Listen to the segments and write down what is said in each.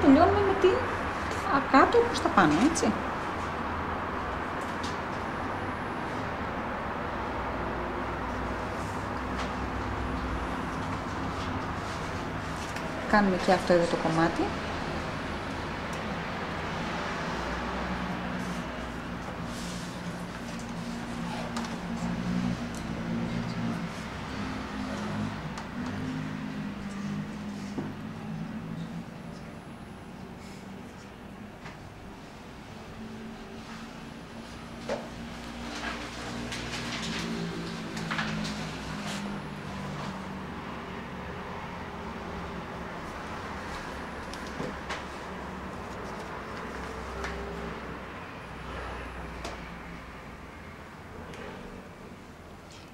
τελειώνουμε με την κάτω προς τα πάνω, έτσι. Κάνουμε και αυτό εδώ το κομμάτι.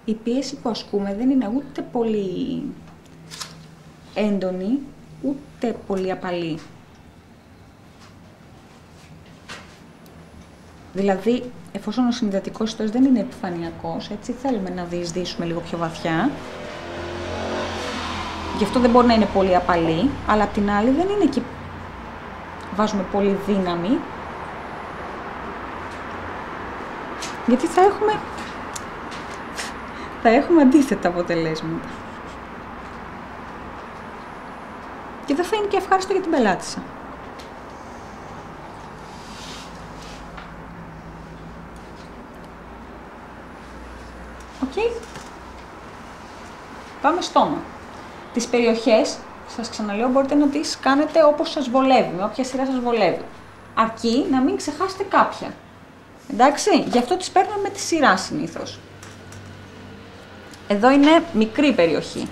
Η πίεση που ασκούμε δεν είναι ούτε πολύ έντονη, ούτε πολύ απαλή. Δηλαδή, εφόσον ο συνδετικός ιστός δεν είναι επιφανειακός, έτσι θέλουμε να διεισδύσουμε λίγο πιο βαθιά. Γι' αυτό δεν μπορεί να είναι πολύ απαλή, αλλά απ' την άλλη δεν είναι και βάζουμε πολύ δύναμη. Γιατί θα έχουμε αντίθετα αποτελέσματα. Και δεν θα είναι και ευχάριστο για την πελάτησα. Οκ. Πάμε στόμα. Τις περιοχές, σας ξαναλέω, μπορείτε να τις κάνετε όπως σας βολεύει, με όποια σειρά σας βολεύει. Αρκεί να μην ξεχάσετε κάποια. Εντάξει, γι' αυτό τις παίρνουμε με τη σειρά συνήθως. Εδώ είναι μικρή περιοχή.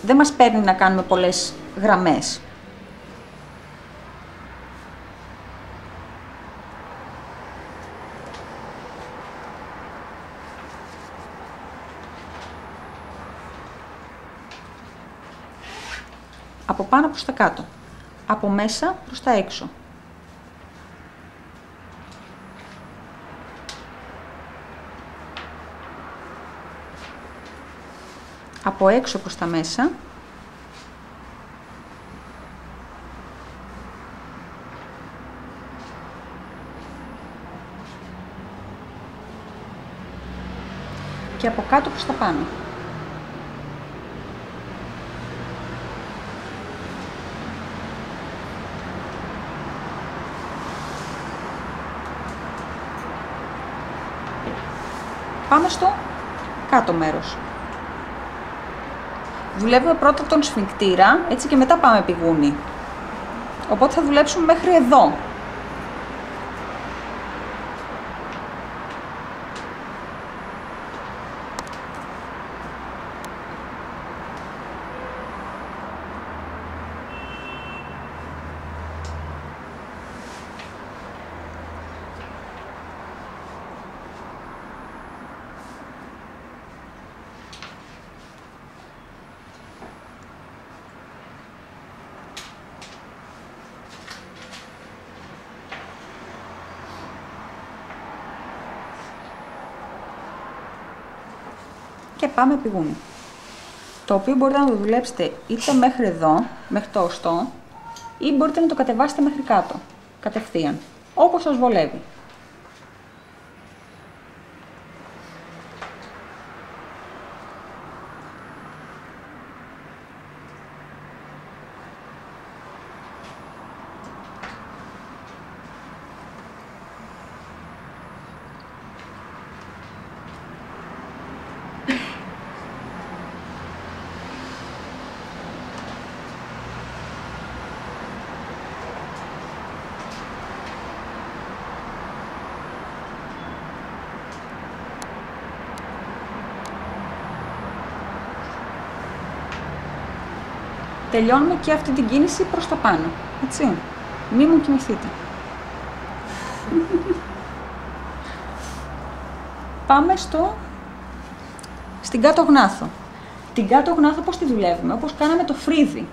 Δεν μας παίρνει να κάνουμε πολλές γραμμές. Από πάνω προς τα κάτω. Από μέσα προς τα έξω. Από έξω προς τα μέσα. Και από κάτω προς τα πάνω. Πάμε στο κάτω μέρος. Δουλεύουμε πρώτα τον σφιγκτήρα, έτσι, και μετά πάμε πηγούνι. Οπότε θα δουλέψουμε μέχρι εδώ. Και πάμε πηγούνι. Το οποίο μπορείτε να το δουλέψετε είτε μέχρι εδώ, μέχρι το οστό, ή μπορείτε να το κατεβάσετε μέχρι κάτω, κατευθείαν, όπως σας βολεύει. Τελειώνουμε και αυτή την κίνηση προς τα πάνω, έτσι. Μη μου κοιμηθείτε. Πάμε στην κάτω γνάθο. Την κάτω γνάθο πώς τη δουλεύουμε, όπως κάναμε το φρύδι.